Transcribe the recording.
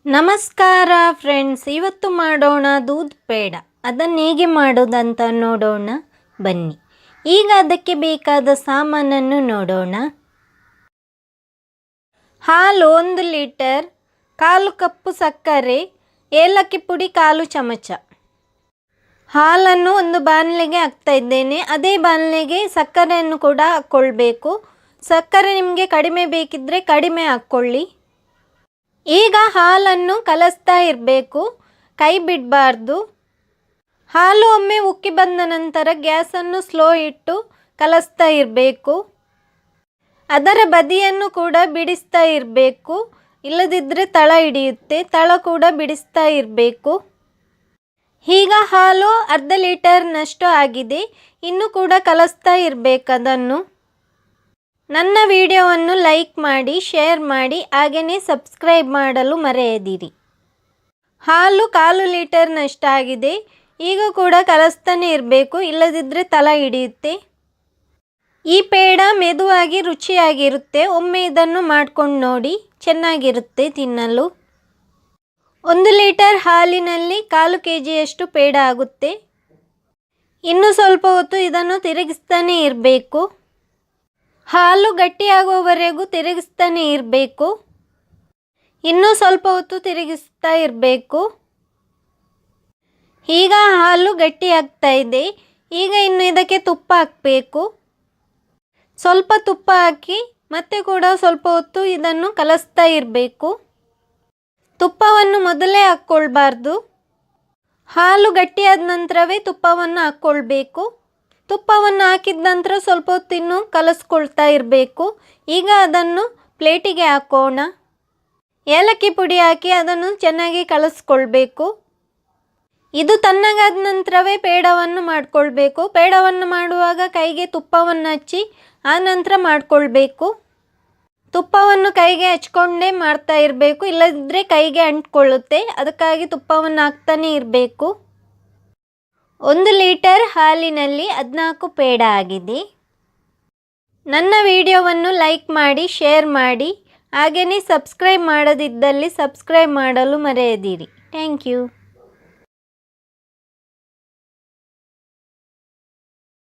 ನಮಸ್ಕಾರ ಫ್ರೆಂಡ್ಸ್, ಇವತ್ತು ಮಾಡೋಣ ದೂದ್ ಪೇಡ. ಅದನ್ನು ಹೇಗೆ ಮಾಡೋದಂತ ನೋಡೋಣ ಬನ್ನಿ. ಈಗ ಅದಕ್ಕೆ ಬೇಕಾದ ಸಾಮಾನನ್ನು ನೋಡೋಣ. ಹಾಲು 1 ಲೀಟರ್, 1/4 ಕಪ್ಪು ಸಕ್ಕರೆ, ಏಲಕ್ಕಿ ಪುಡಿ 1/4 ಚಮಚ. ಹಾಲನ್ನು ಒಂದು ಬಾಣಲೆಗೆ ಹಾಕ್ತಾ ಇದ್ದೇನೆ. ಅದೇ ಬಾಣಲೆಗೆ ಸಕ್ಕರೆಯನ್ನು ಕೂಡ ಹಾಕ್ಕೊಳ್ಬೇಕು. ಸಕ್ಕರೆ ನಿಮಗೆ ಕಡಿಮೆ ಬೇಕಿದ್ದರೆ ಕಡಿಮೆ ಹಾಕ್ಕೊಳ್ಳಿ. ಈಗ ಹಾಲನ್ನು ಕಲಸ್ತಾ ಇರಬೇಕು, ಕೈ ಬಿಡಬಾರ್ದು. ಹಾಲು ಒಮ್ಮೆ ಉಕ್ಕಿ ಬಂದ ನಂತರ ಗ್ಯಾಸನ್ನು ಸ್ಲೋ ಇಟ್ಟು ಕಲಸ್ತಾ ಇರಬೇಕು. ಅದರ ಬದಿಯನ್ನು ಕೂಡ ಬಿಡಿಸ್ತಾ ಇರಬೇಕು, ಇಲ್ಲದಿದ್ದರೆ ತಳ ಹಿಡಿಯುತ್ತೆ. ತಳ ಕೂಡ ಬಿಡಿಸ್ತಾ ಇರಬೇಕು. ಈಗ ಹಾಲು 1/2 ಲೀಟರ್ನಷ್ಟು ಆಗಿದೆ. ಇನ್ನೂ ಕೂಡ ಕಲಸ್ತಾ ಇರಬೇಕು ಅದನ್ನು. ನನ್ನ ವಿಡಿಯೋವನ್ನು ಲೈಕ್ ಮಾಡಿ, ಶೇರ್ ಮಾಡಿ, ಹಾಗೆಯೇ ಸಬ್ಸ್ಕ್ರೈಬ್ ಮಾಡಲು ಮರೆಯದಿರಿ. ಹಾಲು 1/4 ಲೀಟರ್ನಷ್ಟು ಆಗಿದೆ. ಈಗ ಕೂಡ ಕಲಸ್ತಾನೆ ಇರಬೇಕು, ಇಲ್ಲದಿದ್ದರೆ ತಳ ಹಿಡಿಯುತ್ತೆ. ಈ ಪೇಡ ಮೆದುವಾಗಿ ರುಚಿಯಾಗಿರುತ್ತೆ. ಒಮ್ಮೆ ಇದನ್ನು ಮಾಡ್ಕೊಂಡು ನೋಡಿ, ಚೆನ್ನಾಗಿರುತ್ತೆ ತಿನ್ನಲು. 1 ಲೀಟರ್ ಹಾಲಿನಲ್ಲಿ 1/4 kgಯಷ್ಟು ಪೇಡ ಆಗುತ್ತೆ. ಇನ್ನು ಸ್ವಲ್ಪ ಹೊತ್ತು ಇದನ್ನು ತಿರುಗಿಸ್ತಾನೆ ಇರಬೇಕು. ಹಾಲು ಗಟ್ಟಿಯಾಗುವವರೆಗೂ ತಿರುಗಿಸ್ತಾನೆ ಇರಬೇಕು. ಇನ್ನೂ ಸ್ವಲ್ಪ ಹೊತ್ತು ತಿರುಗಿಸ್ತಾ ಇರಬೇಕು. ಈಗ ಹಾಲು ಗಟ್ಟಿ ಆಗ್ತಾ ಇದೆ. ಈಗ ಇನ್ನು ಇದಕ್ಕೆ ತುಪ್ಪ ಹಾಕಬೇಕು. ಸ್ವಲ್ಪ ತುಪ್ಪ ಹಾಕಿ ಮತ್ತೆ ಕೂಡ ಸ್ವಲ್ಪ ಹೊತ್ತು ಇದನ್ನು ಕಲಸ್ತಾ ಇರಬೇಕು. ತುಪ್ಪವನ್ನು ಮೊದಲೇ ಹಾಕ್ಕೊಳ್ಬಾರ್ದು. ಹಾಲು ಗಟ್ಟಿಯಾದ ನಂತರವೇ ತುಪ್ಪವನ್ನು ಹಾಕ್ಕೊಳ್ಬೇಕು. ತುಪ್ಪವನ್ನು ಹಾಕಿದ ನಂತರ ಸ್ವಲ್ಪ ಹೊತ್ತು ಇನ್ನೂ ಕಲಸ್ಕೊಳ್ತಾ ಇರಬೇಕು. ಈಗ ಅದನ್ನು ಪ್ಲೇಟಿಗೆ ಹಾಕೋಣ. ಏಲಕ್ಕಿ ಪುಡಿ ಹಾಕಿ ಅದನ್ನು ಚೆನ್ನಾಗಿ ಕಲಸ್ಕೊಳ್ಬೇಕು. ಇದು ತಣ್ಣಗಾದ ನಂತರವೇ ಪೇಡವನ್ನು ಮಾಡಿಕೊಳ್ಬೇಕು. ಪೇಡವನ್ನು ಮಾಡುವಾಗ ಕೈಗೆ ತುಪ್ಪವನ್ನು ಹಚ್ಚಿ ಆ ನಂತರ ಮಾಡಿಕೊಳ್ಬೇಕು. ತುಪ್ಪವನ್ನು ಕೈಗೆ ಹಚ್ಕೊಂಡೇ ಮಾಡ್ತಾ ಇರಬೇಕು, ಇಲ್ಲದಿದ್ದರೆ ಕೈಗೆ ಅಂಟ್ಕೊಳ್ಳುತ್ತೆ. ಅದಕ್ಕಾಗಿ ತುಪ್ಪವನ್ನು ಹಾಕ್ತಾನೆ ಇರಬೇಕು. 1 ಲೀಟರ್ ಹಾಲಿನಲ್ಲಿ 14 ಪೇಡ ಆಗಿದೆ. ನನ್ನ ವಿಡಿಯೋವನ್ನು ಲೈಕ್ ಮಾಡಿ, ಶೇರ್ ಮಾಡಿ, ಹಾಗೆಯೇ ಸಬ್ಸ್ಕ್ರೈಬ್ ಮಾಡದಿದ್ದಲ್ಲಿ ಸಬ್ಸ್ಕ್ರೈಬ್ ಮಾಡಲು ಮರೆಯದಿರಿ. Thank you.